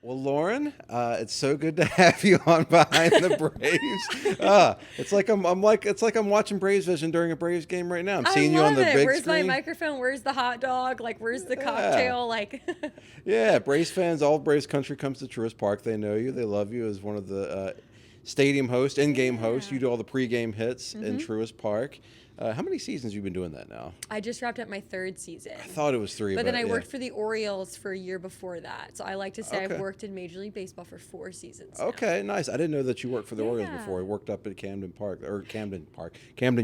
Well, Lauren, it's so good to have you on Behind the Braves. It's like I'm watching Braves Vision during a Braves game right now. I'm I seeing you on love the it. big Where's my screen. microphone? Where's the hot dog? Like, where's the Yeah, cocktail? Like, yeah. Braves fans, all of Braves country comes to Truist Park. They know you. They love you as one of the stadium hosts, in-game hosts. You yeah. do all the pregame hits in hmm Truist Park. How many seasons you been doing that now? I just wrapped up my third I season. thought it was three, But then but I yeah. worked for the Orioles for a year before that. So I like to say I've Okay. worked in Major League Baseball for 4 seasons now. Okay, nice. I didn't know that you worked for the Orioles Yeah. before. I worked up at Camden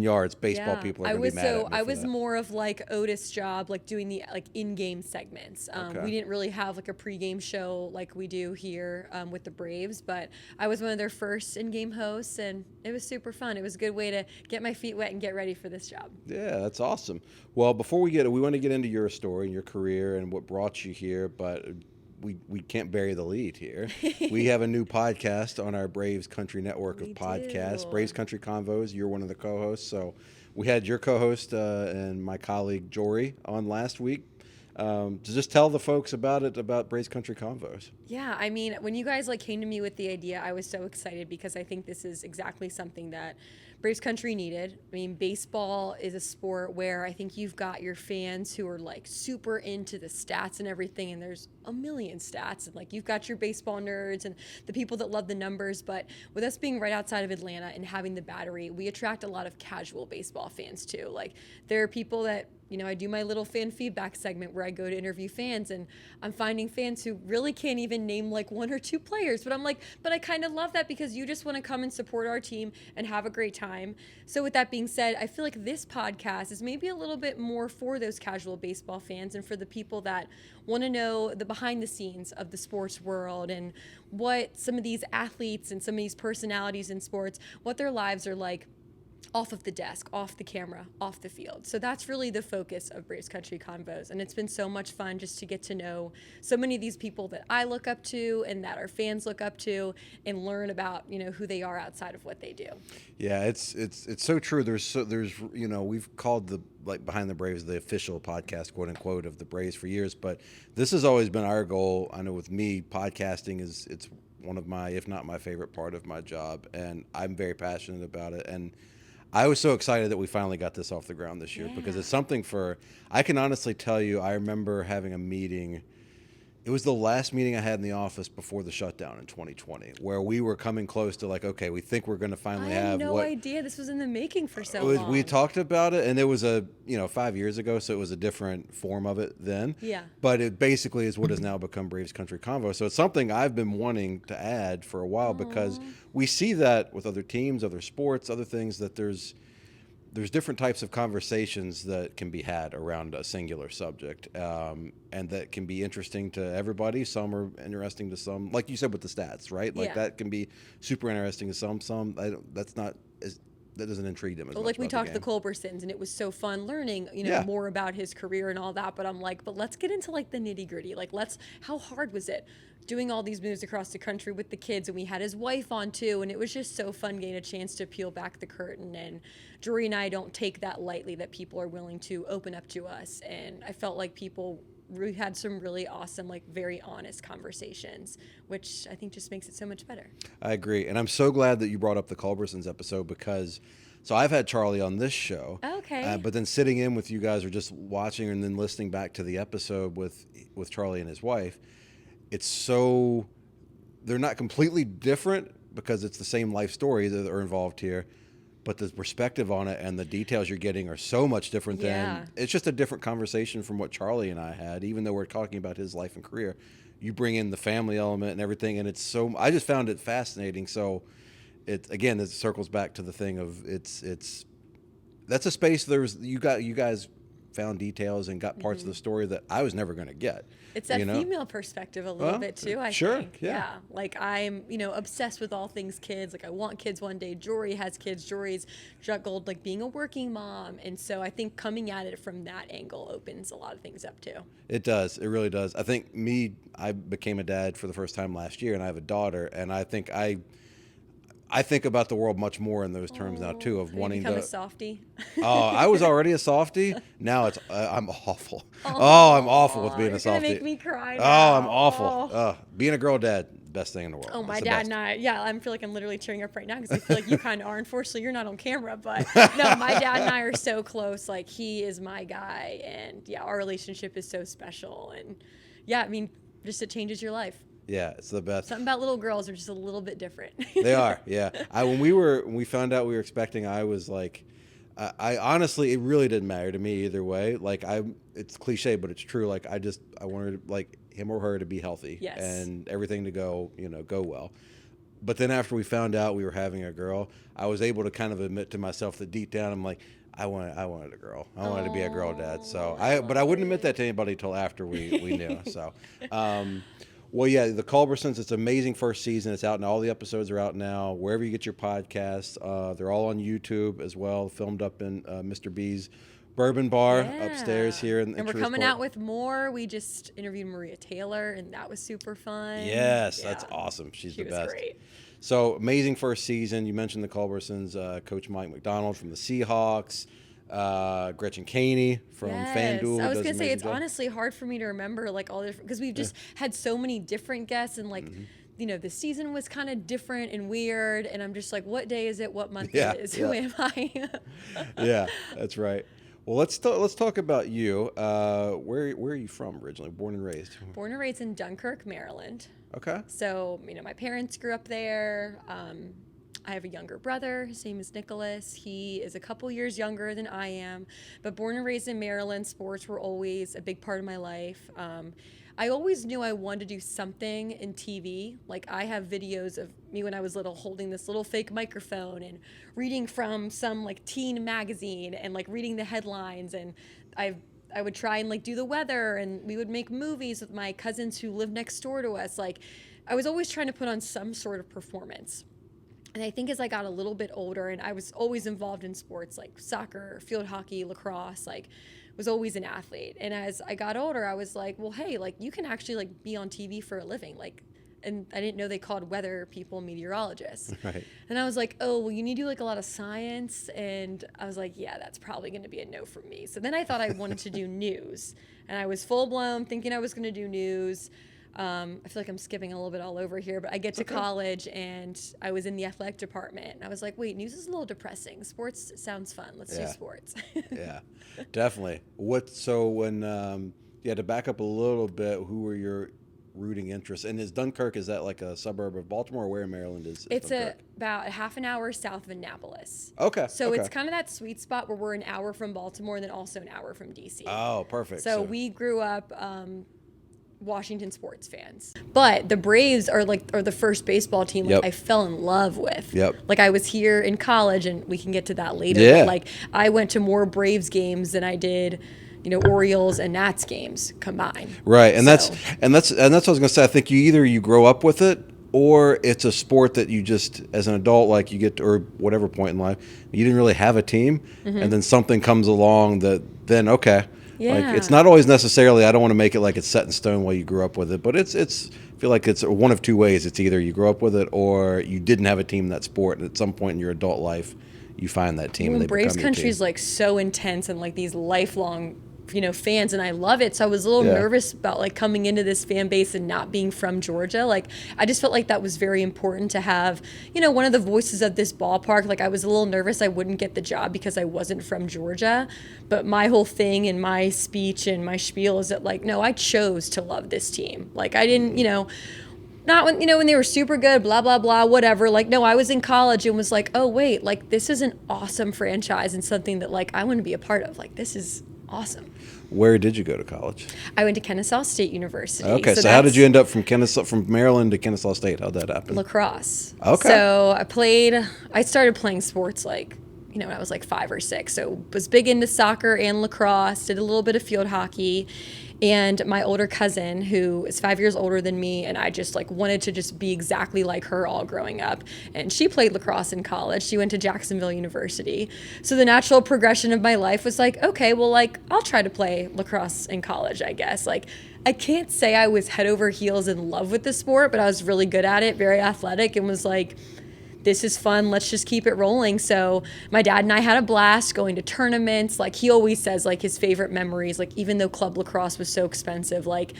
Yards. Baseball Yeah, people are going to be mad at me I for was that. more of like Otis' job, like doing the like in-game segments. Okay. We didn't really have like a pregame show like we do here with the Braves, but I was one of their first in-game hosts, and it was super fun. It was a good way to get my feet wet and get ready for this job. Yeah, that's awesome. Well, before we want to get into your story and your career and what brought you here, but we can't bury the lead here. We have a new podcast on our Braves Country network of We podcasts, do. Braves Country Convos. You're one of the co-hosts, so we had your co-host and my colleague Jory on last week to just tell the folks about Braves Country Convos. Yeah, I mean, when you guys like came to me with the idea, I was so excited because I think this is exactly something that Braves country needed. I mean, baseball is a sport where I think you've got your fans who are like super into the stats and everything, and there's a million stats, and like you've got your baseball nerds and the people that love the numbers. But with us being right outside of Atlanta and having the Battery, we attract a lot of casual baseball fans too. Like there are people that I do my little fan feedback segment where I go to interview fans, and I'm finding fans who really can't even name like one or two players. But I'm like, but I kind of love that because you just want to come and support our team and have a great time. So, with that being said, I feel like this podcast is maybe a little bit more for those casual baseball fans and for the people that want to know the behind the scenes of the sports world and what some of these athletes and some of these personalities in sports, what their lives are like off of the desk, off the camera, off the field. So that's really the focus of Braves Country Convos. And it's been so much fun just to get to know so many of these people that I look up to and that our fans look up to and learn about, who they are outside of what they do. Yeah, it's so true. There's we've called the like Behind the Braves the official podcast, quote unquote, of the Braves for years, but this has always been our goal. I know with me, podcasting it's one of my, if not my favorite part of my job, and I'm very passionate about it. And I was so excited that we finally got this off the ground this year because Yeah. it's something I can honestly tell you, I remember having a meeting. It was the last meeting I had in the office before the shutdown in 2020, where we were coming close to like, okay, we think we're going to I finally had have no what idea this was in the making for so we long. talked about it, and it was 5 years ago, so it was a different form of it then. Yeah. But it basically is what has now become Braves Country Convo. So it's something I've been wanting to add for a while because Aw. we see that with other teams, other sports, other things that there's different types of conversations that can be had around a singular subject, and that can be interesting to everybody. Some are interesting to some, like you said with the stats, right? Like Yeah. that can be super interesting to some. That doesn't intrigue them as Well, much like we about talked the the game. Culbersons, and it was so fun learning, Yeah, more about his career and all that. But I'm like, but let's get into like the nitty gritty. Like, how hard was it doing all these moves across the country with the kids? And we had his wife on too, and it was just so fun getting a chance to peel back the curtain. And Jory and I don't take that lightly that people are willing to open up to us. And I felt like we had some really awesome, like very honest conversations, which I think just makes it so much better. I agree, and I'm so glad that you brought up the Culbersons episode because, so I've had Charlie on this show, Okay. but then sitting in with you guys or just watching and then listening back to the episode with Charlie and his wife, it's so they're not completely different because it's the same life story that are involved here, but the perspective on it and the details you're getting are so much different Yeah. than it's just a different conversation from what Charlie and I had, even though we're talking about his life and career. You bring in the family element and everything, and I just found it fascinating. So it circles back to the thing of it's that's a space you guys found details and got parts of the story that I was never going to get. It's that you know? female perspective a little Well, bit too, I sure, think. yeah. Like I'm, obsessed with all things kids. Like I want kids one day. Jory has kids. Jory's juggled like being a working mom. And so I think coming at it from that angle opens a lot of things up too. It does. It really does. I think I became a dad for the first time last year, and I have a daughter, and I think I think about the world much more in those terms now too, of Have you wanting become to. a softie? Oh, I was already a softie. Now it's I'm awful. Oh, I'm awful with being a You're gonna softie. make me cry Oh, I'm now. awful. Oh. Being a girl dad, best thing in the world. Oh, It's my the dad best. and I, yeah, I feel like I'm literally tearing up right now because I feel like you kind of are. Unfortunately, you're not on camera, but no, my dad and I are so close. Like, he is my guy, and yeah, our relationship is so special. And yeah, I mean, just it changes your life. Yeah, it's the best. Something about little girls are just a little bit different. They are, yeah. When we found out we were expecting, I was like, I honestly, it really didn't matter to me either way. Like it's cliche, but it's true. Like I wanted like him or her to be healthy, Yes. and everything to go well. But then after we found out we were having a girl, I was able to kind of admit to myself that deep down I'm like, I wanted a girl. I wanted to be a girl dad. So but I wouldn't admit that to anybody until after we knew. So. Well, yeah, the Culbersons, it's an amazing first season. It's out now. All the episodes are out now. Wherever you get your podcasts, they're all on YouTube as well, filmed up in Mr. B's Bourbon Bar upstairs here in And we're Truist coming Park. out with more. We just interviewed Maria Taylor, and that was super fun. Yes, Yeah. that's awesome. She's She the was best. great. So amazing first season. You mentioned the Culbersons, Coach Mike McDonald from the Seahawks, Gretchen Caney from FanDuel. I was does gonna an say amazing it's job. honestly hard for me to remember like all the different because we've just had so many different guests and like the season was kind of different and weird and I'm just like, what day is it? What month it is? Who am I? Yeah, that's right. Well, let's talk about you. Where are you from originally? Born and raised? Born and raised in Dunkirk, Maryland. Okay. So my parents grew up there. I have a younger brother. His name is Nicholas. He is a couple years younger than I am, but born and raised in Maryland. Sports were always a big part of my life. I always knew I wanted to do something in TV. Like I have videos of me when I was little holding this little fake microphone and reading from some like teen magazine and like reading the headlines. And I would try and like do the weather and we would make movies with my cousins who lived next door to us. Like I was always trying to put on some sort of performance. And I think as I got a little bit older and I was always involved in sports like soccer, field hockey, lacrosse, like was always an athlete. And as I got older, I was like, well, hey, like you can actually like be on TV for a living. Like, and I didn't know they called weather people meteorologists. Right. And I was like, oh, well, you need to do like a lot of science. And I was like, yeah, that's probably going to be a no for me. So then I thought I wanted to do news. And I was full blown thinking I was going to do news. I feel like I'm skipping a little bit all over here, but I get to college and I was in the athletic department. And I was like, wait, news is a little depressing. Sports sounds fun. Let's do sports. Yeah, definitely. To back up a little bit, who were your rooting interests? And is that like a suburb of Baltimore or where in Maryland is It's Dunkirk? about a half an hour south of Annapolis. Okay. So okay. it's kind of that sweet spot where we're an hour from Baltimore and then also an hour from DC. Oh, perfect. So we grew up Washington sports fans. But the Braves are the first baseball team I fell in love with. Yep. Like I was here in college and we can get to that later. Yeah. But like I went to more Braves games than I did, Orioles and Nats games combined. Right. And So- that's what I was going to say. I think you grow up with it or it's a sport that you just, as an adult, like you get to, or whatever point in life, you didn't really have a team and then something comes along that then, okay. Yeah. Like it's not always necessarily, I don't want to make it like it's set in stone while you grew up with it, but I feel like it's one of two ways. It's either you grew up with it or you didn't have a team in that sport. And at some point in your adult life, you find that team and they Braves become your country is team. like so intense and like these lifelong fans and I love it. So I was a little nervous about like coming into this fan base and not being from Georgia. Like I just felt like that was very important to have, one of the voices of this ballpark. Like I was a little nervous I wouldn't get the job because I wasn't from Georgia. But my whole thing and my speech and my spiel is that like, no, I chose to love this team. Like I didn't, not when when they were super good, blah blah blah, whatever. Like no, I was in college and was like, oh wait, like this is an awesome franchise and something that like I want to be a part of. Like this is awesome. Where did you go to college? I went to Kennesaw State University. Okay, so how did you end up from Maryland to Kennesaw State? How'd that happen? Lacrosse. Okay. So I started playing sports like, when I was like 5 or 6. So was big into soccer and lacrosse, did a little bit of field hockey. And my older cousin, who is 5 years older than me, and I just like wanted to just be exactly like her all growing up. And she played lacrosse in college. She went to Jacksonville University. So the natural progression of my life was like, okay, well, like I'll try to play lacrosse in college, I guess. Like I can't say I was head over heels in love with the sport, but I was really good at it, very athletic, and was like, this is fun. Let's just keep it rolling. So my dad and I had a blast going to tournaments. Like he always says, like his favorite memories, like even though club lacrosse was so expensive, like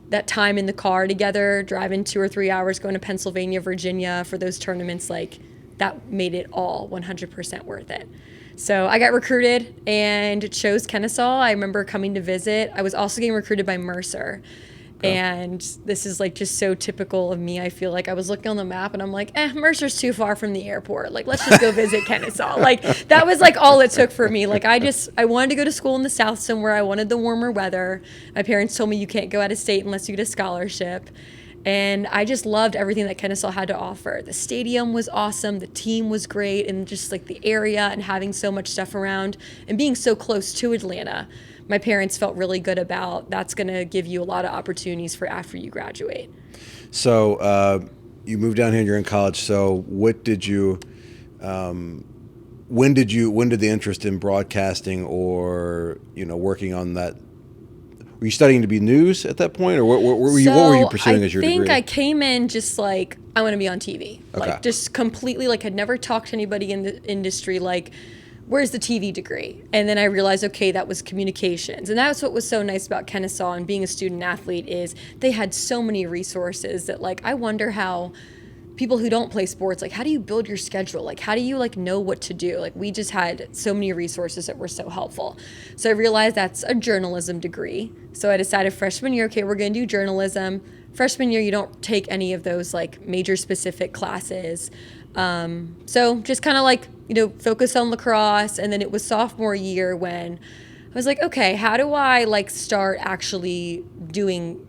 that time in the car together, driving 2 or 3 hours, going to Pennsylvania, Virginia for those tournaments, like that made it all 100% worth it. So I got recruited and chose Kennesaw. I remember coming to visit. I was also getting recruited by Mercer. And this is like just so typical of me. I feel like I was looking on the map and I'm like, Mercer's too far from the airport. Like, let's just go visit Kennesaw. Like, that was like all it took for me. Like, I wanted to go to school in the South somewhere. I wanted the warmer weather. My parents told me you can't go out of state unless you get a scholarship. And I just loved everything that Kennesaw had to offer. The stadium was awesome. The team was great. And just like the area and having so much stuff around and being so close to Atlanta. My parents felt really good about that's going to give you a lot of opportunities for after you graduate. So you moved down here, you're in college. So what did you, when did the interest in broadcasting or, working on that? Were you studying to be news at that point, or what were you pursuing as your degree? I think I came in just like, I want to be on TV. Okay. Like just completely, like had never talked to anybody in the industry, like, where's the TV degree? And then I realized, okay, that was communications. And that's what was so nice about Kennesaw and being a student athlete is they had so many resources that like, I wonder how people who don't play sports, like how do you build your schedule? Like how do you like know what to do? Like we just had so many resources that were so helpful. So I realized that's a journalism degree. So I decided freshman year, okay, we're gonna do journalism. Freshman year, you don't take any of those like major specific classes. So just kind of like, focus on lacrosse. And then it was sophomore year when I was like, okay, how do I like start actually doing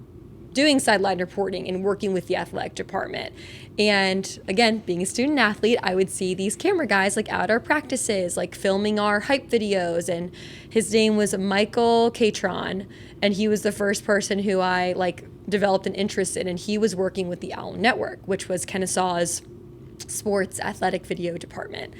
sideline reporting and working with the athletic department? And again, being a student athlete, I would see these camera guys like out our practices, like filming our hype videos. And his name was Michael Catron. And he was the first person who I like developed an interest in. And he was working with the Owl Network, which was Kennesaw's sports athletic video department.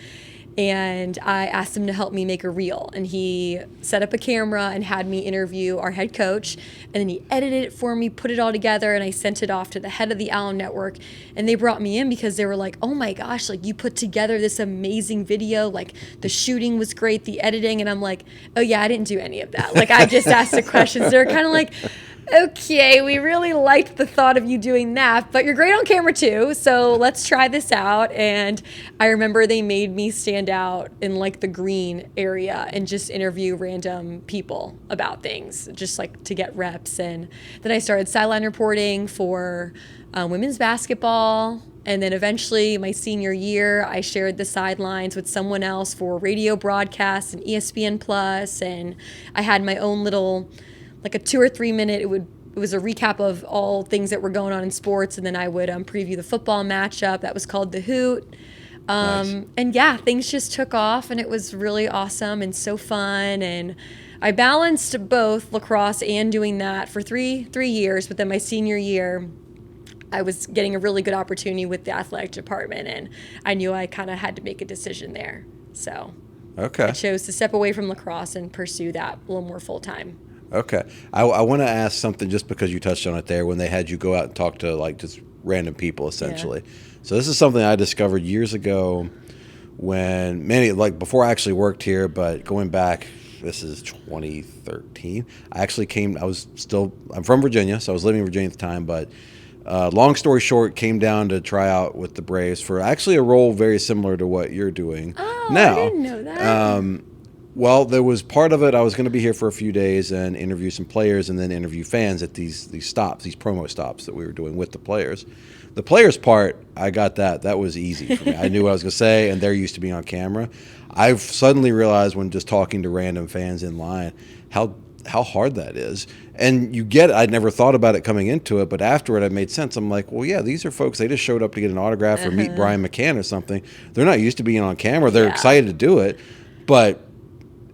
And I asked him to help me make a reel. And he set up a camera and had me interview our head coach. And then he edited it for me, put it all together, and I sent it off to the head of the Owl Network. And they brought me in because they were like, oh my gosh, like you put together this amazing video. Like the shooting was great, the editing. And I'm like, oh yeah, I didn't do any of that. Like I just asked the questions. They're kind of like, okay, we really liked the thought of you doing that, but you're great on camera too, so let's try this out. And I remember they made me stand out in like the green area and just interview random people about things, just like to get reps. And then I started sideline reporting for women's basketball. And then eventually my senior year, I shared the sidelines with someone else for radio broadcasts and ESPN Plus. And I had my own little, like a 2 or 3 minute, it was a recap of all things that were going on in sports. And then I would preview the football matchup. That was called The Hoot. Nice. And yeah, things just took off and it was really awesome and so fun. And I balanced both lacrosse and doing that for three years. But then my senior year, I was getting a really good opportunity with the athletic department. And I knew I kind of had to make a decision there. So okay. I chose to step away from lacrosse and pursue that a little more full time. Okay. I want to ask something just because you touched on it there when they had you go out and talk to like just random people essentially. Yeah. So this is something I discovered years ago when before I actually worked here, but going back, this is 2013. I'm from Virginia, so I was living in Virginia at the time, but long story short, came down to try out with the Braves for actually a role very similar to what you're doing now. I didn't know that. Well, there was part of it. I was going to be here for a few days and interview some players and then interview fans at these stops, these promo stops that we were doing with the players. The players part, I got that. That was easy for me. I knew what I was going to say, and they're used to being on camera. I've suddenly realized when just talking to random fans in line how hard that is. And you get it. I'd never thought about it coming into it, but afterward it made sense. I'm like, well, yeah, these are folks. They just showed up to get an autograph or meet Brian McCann or something. They're not used to being on camera. They're excited to do it, but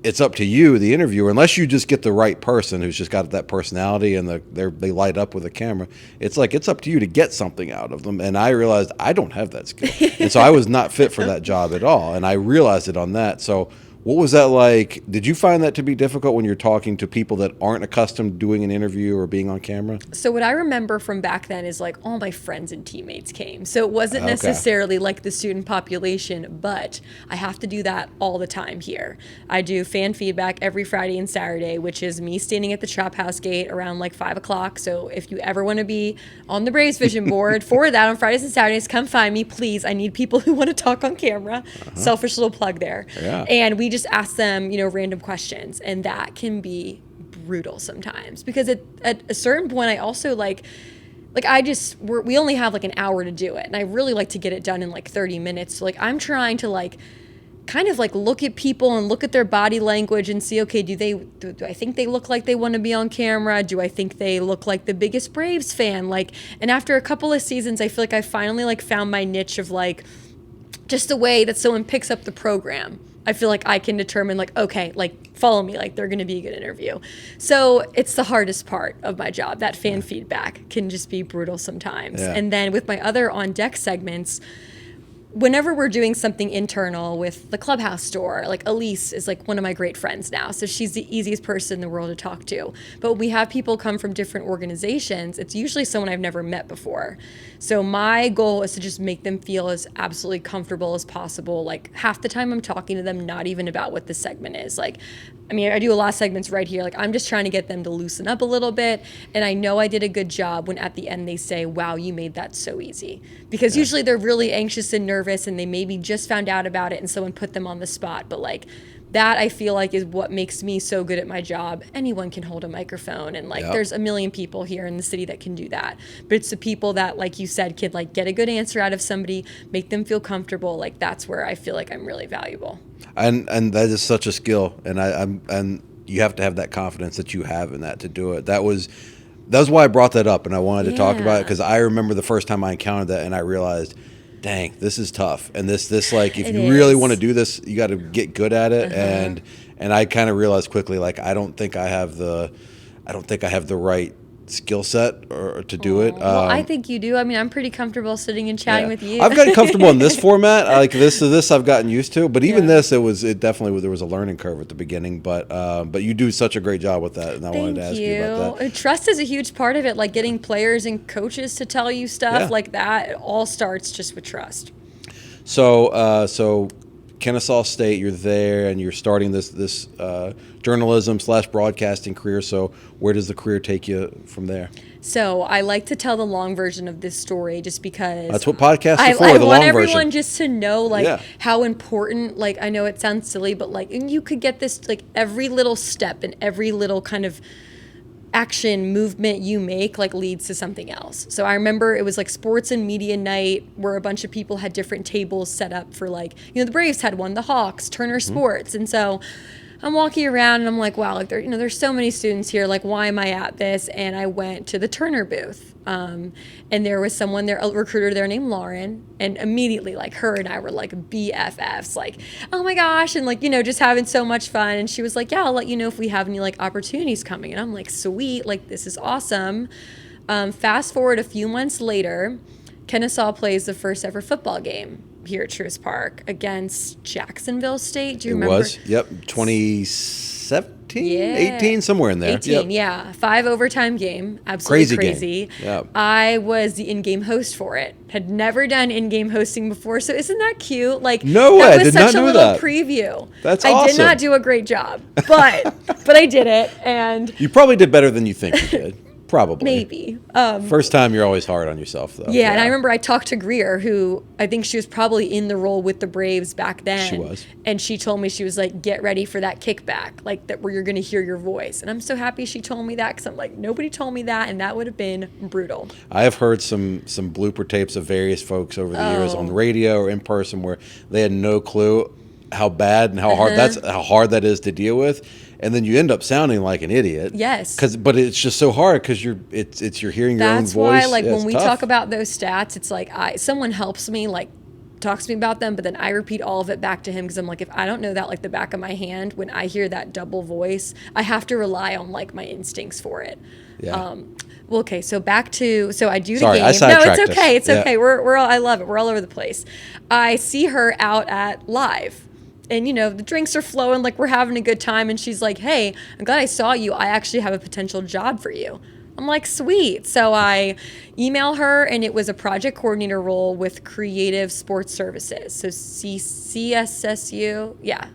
it's up to you, the interviewer, unless you just get the right person who's just got that personality and they light up with a camera. It's like it's up to you to get something out of them. And I realized I don't have that skill. And so I was not fit for that job at all. And I realized it on that. So What was that like? Did you find that to be difficult when you're talking to people that aren't accustomed to doing an interview or being on camera? So what I remember from back then is like all my friends and teammates came. So it wasn't Okay. necessarily like the student population, but I have to do that all the time here. I do fan feedback every Friday and Saturday, which is me standing at the Chop House gate around like 5 o'clock. So if you ever want to be on the Braves vision board for that on Fridays and Saturdays, come find me, please. I need people who want to talk on camera. Selfish little plug there. Yeah. And we just ask them, random questions, and that can be brutal sometimes because at a certain point I also we only have like an hour to do it, and I really like to get it done in like 30 minutes. So like I'm trying to like kind of like look at people and look at their body language and see, okay, do I think they look like they want to be on camera? Do I think they look like the biggest Braves fan? Like, and after a couple of seasons, I feel like I finally like found my niche of like just the way that someone picks up the program. I feel like I can determine like, okay, like follow me, like they're going to be a good interview. So it's the hardest part of my job. That fan feedback can just be brutal sometimes. Yeah. And then with my other on deck segments, whenever we're doing something internal with the clubhouse store, like Elise is like one of my great friends now. So she's the easiest person in the world to talk to. But when we have people come from different organizations, it's usually someone I've never met before. So my goal is to just make them feel as absolutely comfortable as possible. Like half the time I'm talking to them, not even about what the segment is. Like, I mean, I do a lot of segments right here. Like I'm just trying to get them to loosen up a little bit. And I know I did a good job when at the end they say, wow, you made that so easy. Because usually they're really anxious and nervous and they maybe just found out about it and someone put them on the spot. But like that I feel like is what makes me so good at my job. Anyone can hold a microphone, and like there's a million people here in the city that can do that. But it's the people that, like you said, can like get a good answer out of somebody, make them feel comfortable. Like that's where I feel like I'm really valuable. And that is such a skill, and you have to have that confidence that you have in that to do it. That was why I brought that up, and I wanted to talk about it because I remember the first time I encountered that, and I realized, dang, this is tough. And this like if you really want to do this, you got to get good at it. And I kind of realized quickly, like I don't think I have the right skill set or to do it. Well, I think you do. I mean, I'm pretty comfortable sitting and chatting with you. I've gotten comfortable in this format. Like this I've gotten used to. But even this, there was a learning curve at the beginning. But you do such a great job with that, and I wanted to ask you about that. Trust is a huge part of it. Like getting players and coaches to tell you stuff like that. It all starts just with trust. So Kennesaw State, you're there, and you're starting this journalism / broadcasting career. So where does the career take you from there? So I like to tell the long version of this story just because that's what podcasts are for. I the want long everyone version. just to know how important. Like I know it sounds silly, but like and you could get this like every little step and every little kind of action movement you make like leads to something else. So I remember it was like sports and media night where a bunch of people had different tables set up for like, the Braves had one, the Hawks, Turner Sports. And so I'm walking around and I'm like, wow, like there's so many students here. Like, why am I at this? And I went to the Turner booth. And there was someone there, a recruiter there named Lauren, and immediately like her and I were like BFFs, like, oh my gosh. And like, just having so much fun. And she was like, yeah, I'll let you know if we have any like opportunities coming. And I'm like, sweet, like this is awesome. Fast forward a few months later, Kennesaw plays the first ever football game here at Truist Park against Jacksonville State. Do you remember? It was, 2017, Yeah. 18, somewhere in there. 18, yeah. 5 overtime game. Absolutely crazy. Game. Yep. I was the in-game host for it. Had never done in-game hosting before, so isn't that cute? Like, no way, that I was did such not a know little that. preview. That's I awesome. did not do a great job, but I did it, and You probably did better than you think you did. Probably. maybe. First time, you're always hard on yourself, though. Yeah, and I remember I talked to Greer, who I think she was probably in the role with the Braves back then. She was. And she told me, she was like, get ready for that kickback, like that where you're going to hear your voice. And I'm so happy she told me that because I'm like, nobody told me that, and that would have been brutal. I have heard some blooper tapes of various folks over the years on the radio or in person where they had no clue how bad and how hard that is to deal with. And then you end up sounding like an idiot. Yes. But it's just so hard because you're hearing your own voice. That's why, like, when we tough. talk about those stats, it's like someone helps me, like, talks to me about them, but then I repeat all of it back to him because I'm like, if I don't know that like the back of my hand, when I hear that double voice, I have to rely on like my instincts for it. Yeah. Well, okay, so back to I do the Sorry, game. I No, sidetracked it's okay. us. It's okay. We're all, I love it. We're all over the place. I see her out at live. and the drinks are flowing, like we're having a good time. And she's like, hey, I'm glad I saw you. I actually have a potential job for you. I'm like, sweet. So I email her, and it was a project coordinator role with Creative Sports Services. So CSSU. Yeah.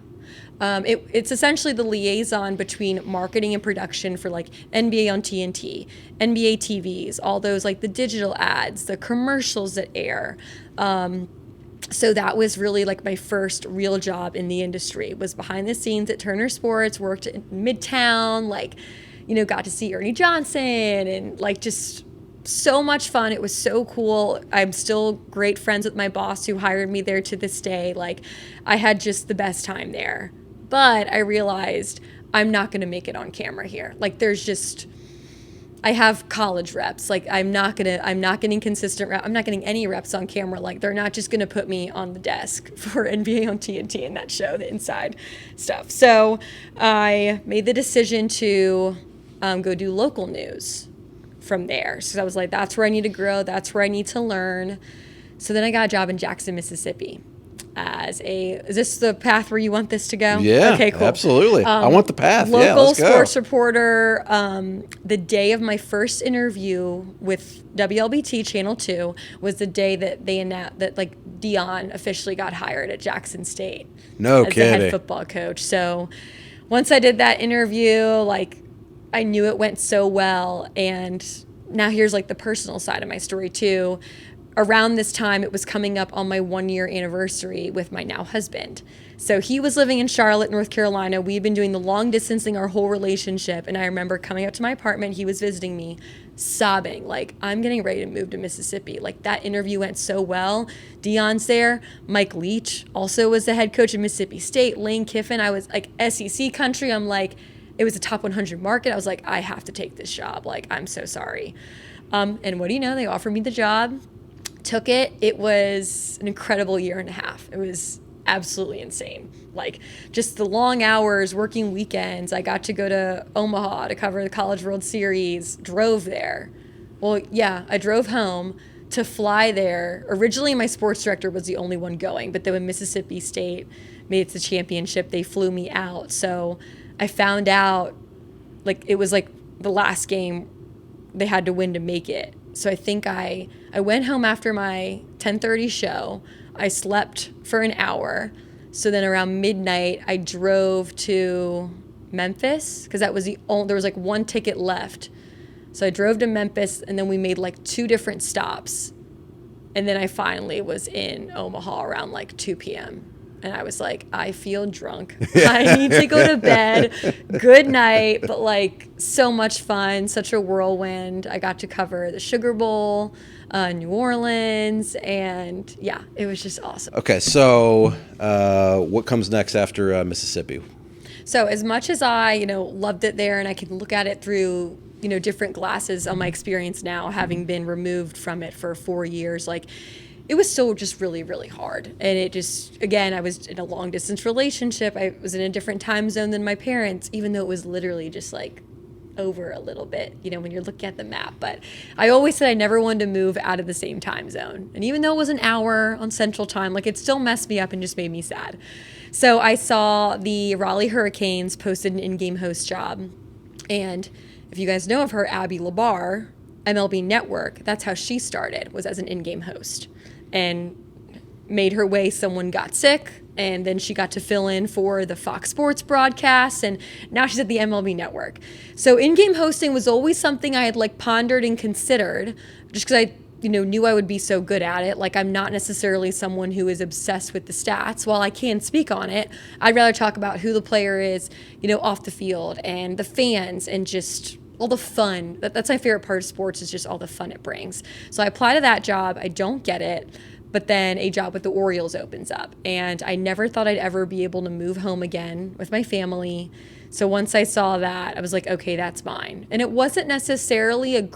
It's essentially the liaison between marketing and production for like NBA on TNT, NBA TVs, all those like the digital ads, the commercials that air. So that was really like my first real job in the industry, was behind the scenes at Turner Sports, worked in Midtown, like, got to see Ernie Johnson, and like just so much fun. It was so cool. I'm still great friends with my boss who hired me there to this day. Like, I had just the best time there. But I realized I'm not going to make it on camera here. Like, I have college reps. Like, I'm not getting consistent reps. I'm not getting any reps on camera. Like, they're not just going to put me on the desk for NBA on TNT and that show, the inside stuff. So I made the decision to go do local news from there. So I was like, that's where I need to grow. That's where I need to learn. So then I got a job in Jackson, Mississippi. Is this the path where you want this to go? Yeah, okay, cool. Absolutely. I want the path. Local Yeah, let's go. sports reporter. The day of my first interview with WLBT Channel 2 was the day that they announced that like Dion officially got hired at Jackson State. No as kidding. the head football coach. So once I did that interview, like I knew it went so well. And now here's like the personal side of my story too. Around this time, it was coming up on my 1-year anniversary with my now husband. So he was living in Charlotte, North Carolina. We'd been doing the long distancing our whole relationship. And I remember coming up to my apartment, he was visiting me, sobbing, like, I'm getting ready to move to Mississippi. Like, that interview went so well. Dion's there. Mike Leach also was the head coach of Mississippi State. Lane Kiffin. I was like SEC country. I'm like, it was a top 100 market. I was like, I have to take this job. Like, I'm so sorry. And what do you know? They offered me the job. Took it. It was an incredible year and a half. It was absolutely insane. Like, just the long hours, working weekends. I got to go to Omaha to cover the College World Series, drove there. Well, yeah, I drove home to fly there. Originally, my sports director was the only one going, but then when Mississippi State made it to the championship, they flew me out. So I found out, like, it was like the last game they had to win to make it. So I think I went home after my 10:30 show. I slept for an hour. So then around midnight, I drove to Memphis because that was there was like one ticket left. So I drove to Memphis, and then we made like 2 different stops. And then I finally was in Omaha around like 2 p.m. And I was like, I feel drunk. I need to go to bed. Good night. But like so much fun, such a whirlwind. I got to cover the Sugar Bowl, New Orleans. And yeah, it was just awesome. Okay, so what comes next after Mississippi? So as much as I, loved it there, and I can look at it through, different glasses on my experience now, having been removed from it for 4 years, like, it was still just really, really hard. And it just, again, I was in a long distance relationship. I was in a different time zone than my parents, even though it was literally just like over a little bit, when you're looking at the map. But I always said I never wanted to move out of the same time zone. And even though it was an hour on Central Time, like, it still messed me up and just made me sad. So I saw the Raleigh Hurricanes posted an in-game host job. And if you guys know of her, Abby Labar, MLB Network, that's how she started, was as an in-game host. And made her way, someone got sick, and then she got to fill in for the Fox Sports broadcasts, and now she's at the MLB Network. So in-game hosting was always something I had like pondered and considered, just because I knew I would be so good at it. Like, I'm not necessarily someone who is obsessed with the stats. While I can speak on it, I'd rather talk about who the player is, off the field, and the fans, and just all the fun. That's my favorite part of sports, is just all the fun it brings. So I apply to that job. I don't get it. But then a job with the Orioles opens up. And I never thought I'd ever be able to move home again with my family. So once I saw that, I was like, okay, that's mine. And it wasn't necessarily it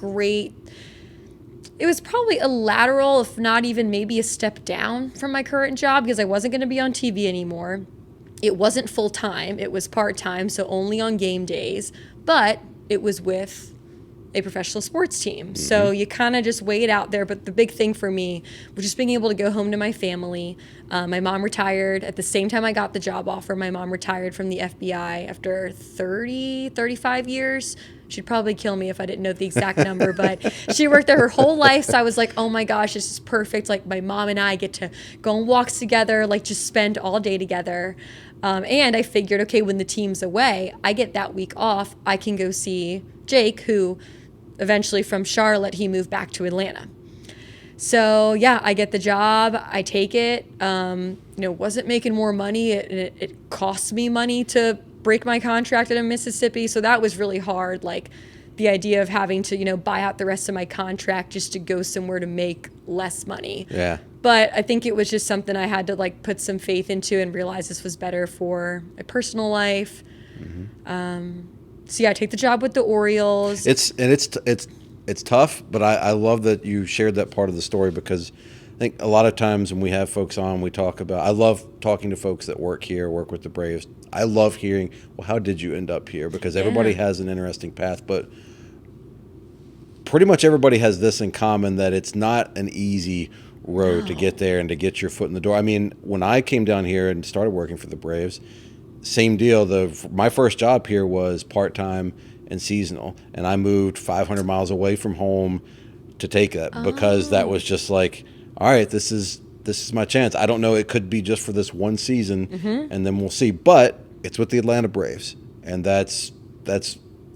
was probably a lateral, if not even maybe a step down from my current job, because I wasn't going to be on TV anymore. It wasn't full time. It was part time, so only on game days. But it was with, a professional sports team. So you kind of just weigh it out there. But the big thing for me was just being able to go home to my family. My mom retired at the same time I got the job offer. My mom retired from the FBI after 35 years. She'd probably kill me if I didn't know the exact number, but she worked there her whole life. So I was like, oh my gosh, this is perfect. Like my mom and I get to go on walks together, like just spend all day together. And I figured, okay, when the team's away, I get that week off. I can go see Jake, who eventually from Charlotte, he moved back to Atlanta. So yeah, I get the job, I take it. Wasn't making more money. It cost me money to break my contract in Mississippi. So that was really hard. Like the idea of having to, buy out the rest of my contract just to go somewhere to make less money. Yeah. But I think it was just something I had to like put some faith into and realize this was better for my personal life. So yeah, I take the job with the Orioles. It's tough, but I love that you shared that part of the story, because I think a lot of times when we have folks on, we talk about, I love talking to folks that work here, work with the Braves. I love hearing, well, how did you end up here? Because everybody has an interesting path, but pretty much everybody has this in common, that it's not an easy road to get there and to get your foot in the door. I mean, when I came down here and started working for the Braves, same deal. My first job here was part-time and seasonal, and I moved 500 miles away from home to take that because that was just like, all right, this is my chance. I don't know, it could be just for this one season, and then we'll see. But it's with the Atlanta Braves, and that's.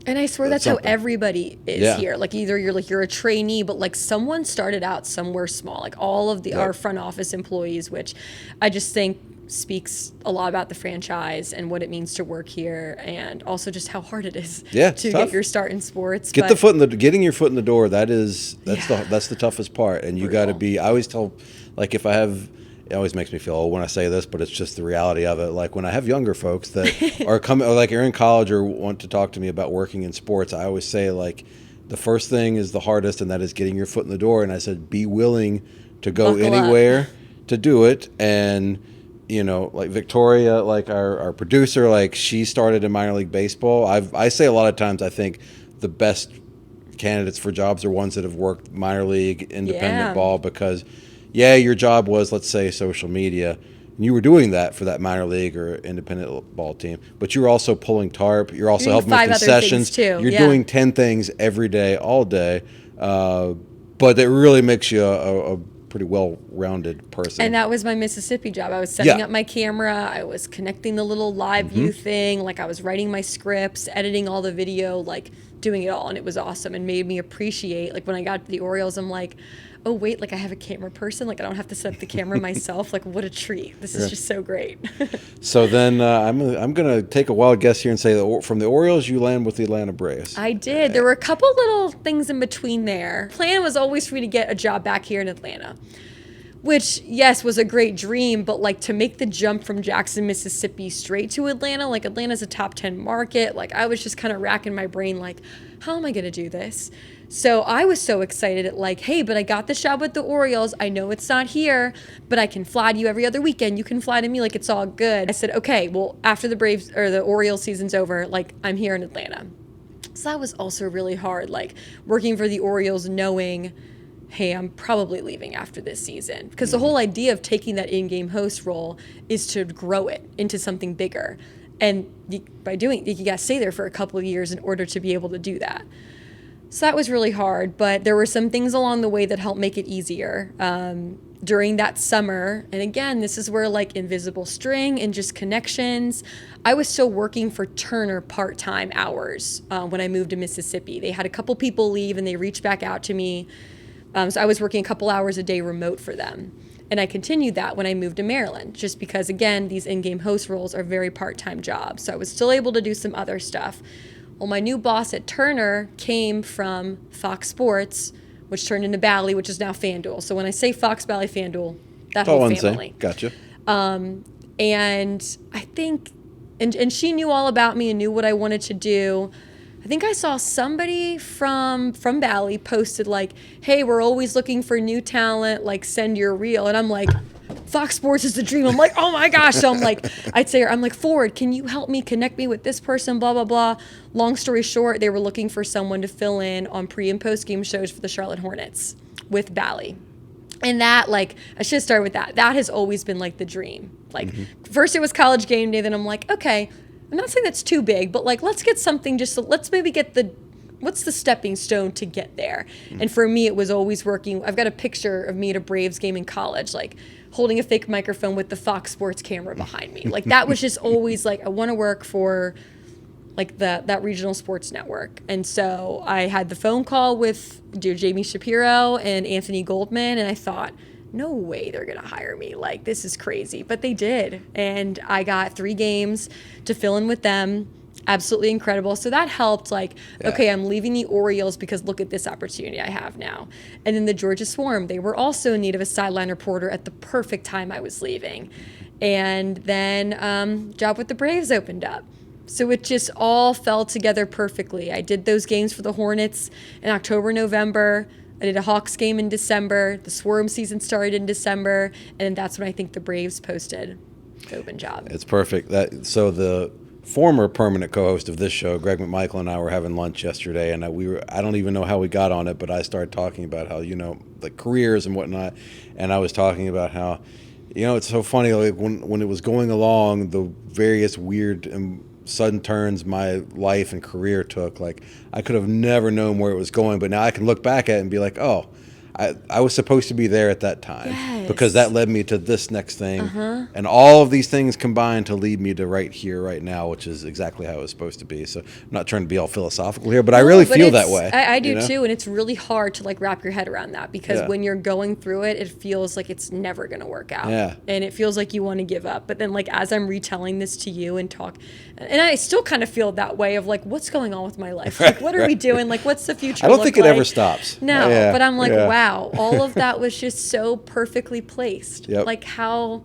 And I swear that's how everybody is here. Like either you're a trainee, but like someone started out somewhere small. Like all of our front office employees, which I just think speaks a lot about the franchise and what it means to work here, and also just how hard it is to get your start in sports. Getting your foot in the door. That's the toughest part, and you got to be. I always tell, like it always makes me feel old when I say this, but it's just the reality of it. Like when I have younger folks that are coming, or like are in college or want to talk to me about working in sports, I always say like the first thing is the hardest, and that is getting your foot in the door. And I said, be willing to go anywhere to do it. And like Victoria, like our producer, like she started in minor league baseball. I say a lot of times I think the best candidates for jobs are ones that have worked minor league, independent ball, because your job was, let's say, social media, and you were doing that for that minor league or independent ball team, but you were also pulling tarp, you're also helping with concessions too. You're doing 10 things every day, all day, but it really makes you a pretty well-rounded person. And that was my Mississippi job. I was setting up my camera, I was connecting the little live view thing, like I was writing my scripts, editing all the video, like doing it all, and it was awesome and made me appreciate, like when I got to the Orioles, I'm like, oh wait, like I have a camera person, like I don't have to set up the camera myself, like what a treat. This is just so great. So then I'm gonna take a wild guess here and say that from the Orioles you land with the Atlanta Braves. I did. There were a couple little things in between there. Plan was always for me to get a job back here in Atlanta, which yes was a great dream, but like to make the jump from Jackson, Mississippi straight to Atlanta, like Atlanta's a top 10 market, like I was just kind of racking my brain like, how am I gonna do this? So I was so excited at like, hey, but I got this job with the Orioles. I know it's not here, but I can fly to you every other weekend. You can fly to me, like it's all good. I said, okay, well, after the Braves or the Orioles season's over, like I'm here in Atlanta. So that was also really hard, like working for the Orioles knowing, hey, I'm probably leaving after this season. Because the whole idea of taking that in-game host role is to grow it into something bigger. And by doing it, you got to stay there for a couple of years in order to be able to do that. So that was really hard, but there were some things along the way that helped make it easier. During that summer, and again, this is where like invisible string and just connections, I was still working for Turner part-time hours when I moved to Mississippi. They had a couple people leave and they reached back out to me. So I was working a couple hours a day remote for them. And I continued that when I moved to Maryland, just because, again, these in-game host roles are very part-time jobs. So I was still able to do some other stuff. Well, my new boss at Turner came from Fox Sports, which turned into Bally, which is now FanDuel. So when I say Fox, Bally, FanDuel, that whole family. Gotcha. And I think, and she knew all about me and knew what I wanted to do. I think I saw somebody from Bally posted like, hey, we're always looking for new talent, like send your reel. And I'm like, Fox Sports is the dream. I'm like, oh my gosh. So I'm like, I'd say, I'm like, Ford, can you help me connect me with this person, blah, blah, blah. Long story short, they were looking for someone to fill in on pre and post game shows for the Charlotte Hornets with Bally. And that, like, I should start with that. That has always been like the dream. Like, first it was College Game Day, then I'm like, okay, I'm not saying that's too big, but like, let's get something just, let's maybe get what's the stepping stone to get there? And for me, it was always working. I've got a picture of me at a Braves game in college, like holding a fake microphone with the Fox Sports camera behind me. Like that was just always like, I want to work for like that regional sports network. And so I had the phone call with Jamie Shapiro and Anthony Goldman, and I thought, no way they're going to hire me. Like, this is crazy. But they did. And I got 3 games to fill in with them. Absolutely incredible. So that helped, like, okay, I'm leaving the Orioles because look at this opportunity I have now. And then the Georgia Swarm, they were also in need of a sideline reporter at the perfect time I was leaving. And then job with the Braves opened up. So it just all fell together perfectly. I did those games for the Hornets in October, November. I did a Hawks game in December. The Swarm season started in December. And that's when I think the Braves posted open job. It's perfect. So the former permanent co-host of this show, Greg McMichael, and I were having lunch yesterday, and I don't even know how we got on it, but I started talking about how, like careers and whatnot, and I was talking about how, it's so funny, like when it was going along, the various weird and sudden turns my life and career took, like I could have never known where it was going, but now I can look back at it and be like, oh, I was supposed to be there at that time because that led me to this next thing. And all of these things combined to lead me to right here, right now, which is exactly how it was supposed to be. So I'm not trying to be all philosophical here, but I really feel that way. I do too. And it's really hard to like wrap your head around that because when you're going through it, it feels like it's never going to work out. And it feels like you want to give up. But then like as I'm retelling this to you and talk, and I still kind of feel that way of like, what's going on with my life? Like, what are we doing? Like, what's the future I don't think it ever stops. No, but I'm like, wow, all of that was just so perfectly placed. Like how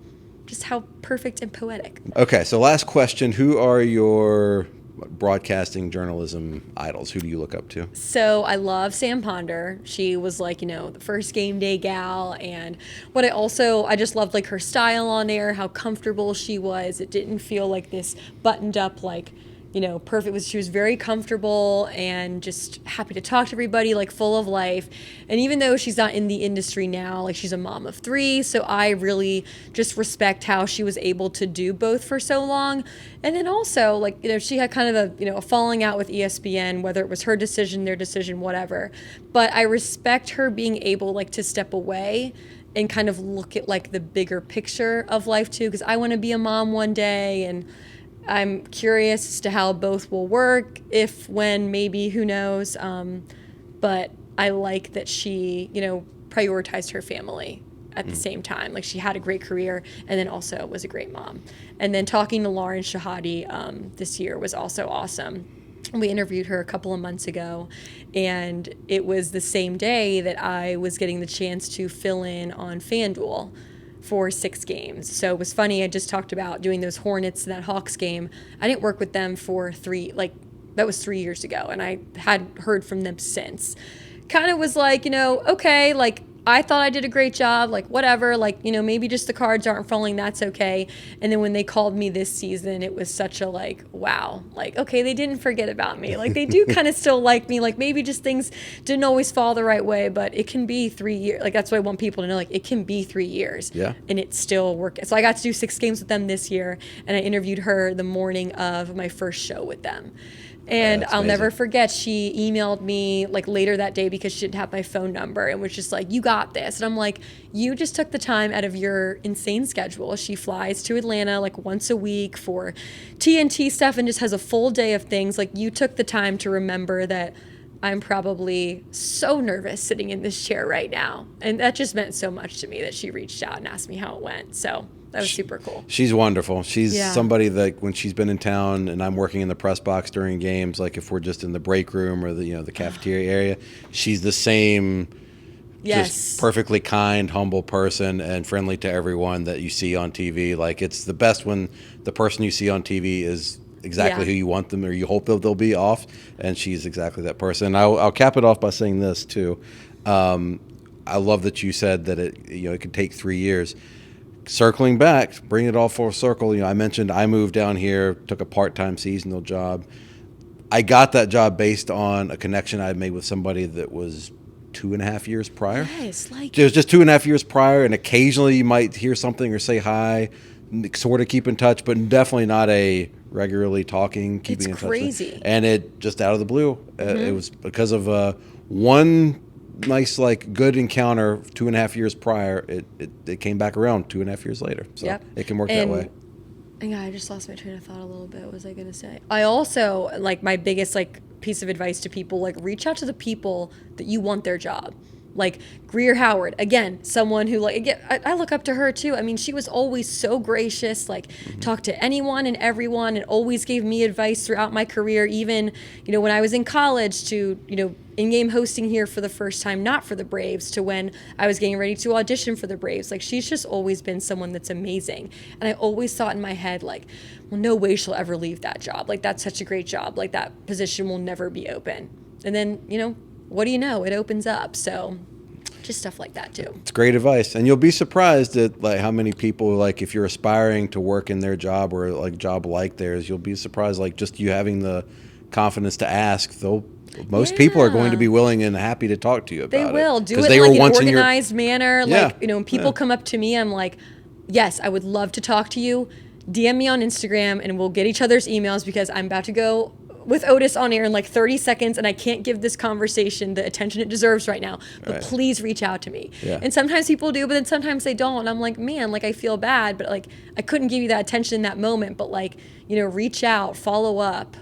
perfect and poetic. Okay, so last question. Who are your broadcasting journalism idols? Who do you look up to? So I love Sam Ponder. She was like, the first game day gal. And what I just loved like her style on air, how comfortable she was. It didn't feel like this buttoned up, like, perfect. She was very comfortable and just happy to talk to everybody, like full of life. And even though she's not in the industry now, like she's a mom of 3, so I really just respect how she was able to do both for so long. And then also, like, she had kind of a falling out with ESPN, whether it was her decision, their decision, whatever. But I respect her being able, like, to step away and kind of look at, like, the bigger picture of life, too, because I want to be a mom one day, and I'm curious as to how both will work, if, when, maybe, who knows. But I like that she, prioritized her family at the same time. Like she had a great career and then also was a great mom. And then talking to Lauren Shahadi this year was also awesome. We interviewed her a couple of months ago, and it was the same day that I was getting the chance to fill in on FanDuel for 6 games. So it was funny. I just talked about doing those Hornets and that Hawks game. I didn't work with them for that was 3 years ago, and I hadn't heard from them since. Kind of was like, okay, like I thought I did a great job, like whatever, like, maybe just the cards aren't falling, that's okay. And then when they called me this season, it was such a like, wow, like, okay, they didn't forget about me. Like they do kind of still like me, like maybe just things didn't always fall the right way, but it can be 3 years. Like that's what I want people to know, like it can be 3 years and it still worked. So I got to do 6 games with them this year, and I interviewed her the morning of my first show with them. And I'll never forget, she emailed me like later that day because she didn't have my phone number and was just like, you got this. And I'm like, you just took the time out of your insane schedule. She flies to Atlanta like once a week for TNT stuff and just has a full day of things. Like you took the time to remember that I'm probably so nervous sitting in this chair right now. And that just meant so much to me that she reached out and asked me how it went. So that was super cool. She's wonderful. She's somebody that when she's been in town and I'm working in the press box during games, like if we're just in the break room or the cafeteria area, she's the same, just perfectly kind, humble person and friendly to everyone that you see on TV. Like it's the best when the person you see on TV is exactly who you want them or you hope they'll be off, and she's exactly that person. And I'll cap it off by saying this too. I love that you said that it could take 3 years. circling back, bring it all full circle. I mentioned I moved down here, took a part-time seasonal job. I got that job based on a connection I had made with somebody that was 2.5 years prior. Yes, like It was just 2.5 years prior, and occasionally you might hear something or say hi, sort of keep in touch, but definitely not a regularly talking, keeping in touch. It's crazy. And it just out of the blue, it was because of one nice, like, good encounter 2.5 years prior. It came back around 2.5 years later. So Yep. it can work that way. Yeah, I just lost my train of thought a little bit. What was I gonna say? I also like my biggest like piece of advice to people, like reach out to the people that you want their job. Like Greer Howard, again, someone who like again, I look up to her too. I mean, she was always so gracious, like talked to anyone and everyone, and always gave me advice throughout my career. Even when I was in college, to in-game hosting here for the first time, not for the Braves, to when I was getting ready to audition for the Braves. Like she's just always been someone that's amazing, and I always thought in my head like, well, no way she'll ever leave that job. Like that's such a great job. Like that position will never be open. And then what do you know? It opens up. So just stuff like that too. It's great advice, and you'll be surprised at like how many people, like if you're aspiring to work in their job or like job like theirs, you'll be surprised like just you having the confidence to ask. Most people are going to be willing and happy to talk to you about it. They will do it they in were like an once organized manner. Yeah, Like when people come up to me, I'm like, yes, I would love to talk to you. DM me on Instagram and we'll get each other's emails because I'm about to go with Otis on air in like 30 seconds and I can't give this conversation the attention it deserves right now, but please reach out to me. Yeah. And sometimes people do, but then sometimes they don't. And I'm like, man, like I feel bad, but like I couldn't give you that attention in that moment, but like, reach out, follow up.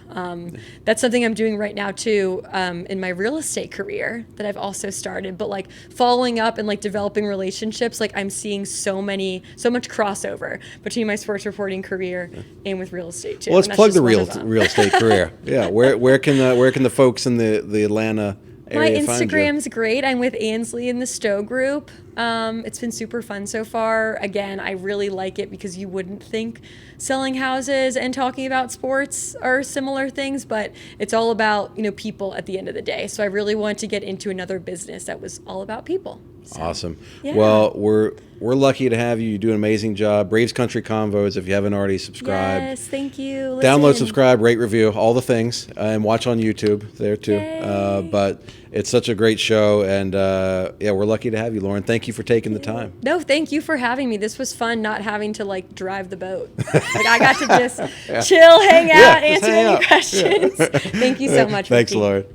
That's something I'm doing right now too, in my real estate career that I've also started, but like following up and like developing relationships, like I'm seeing so much crossover between my sports reporting career and with real estate too. Well, let's And that's plug just the one real of them. real estate career. Yeah, where can the folks in the Atlanta My area find you? Instagram's great. I'm with Ansley in the Stowe group. It's been super fun so far. Again, I really like it because you wouldn't think selling houses and talking about sports are similar things, but it's all about, people at the end of the day. So I really wanted to get into another business that was all about people. So, Awesome. yeah. Well, we're lucky to have you. You do an amazing job. Braves Country Convos, if you haven't already subscribed. Yes, thank you. Download, Listen. subscribe, rate, review, all the things, and watch on YouTube there too. Yay. But it's such a great show, and we're lucky to have you, Lauren. Thank you for taking the time. No, thank you for having me. This was fun, not having to like drive the boat. Like I got to just chill, hang out, just answer hang any out. questions. Thank you so much. Thanks, Ricky. Lauren.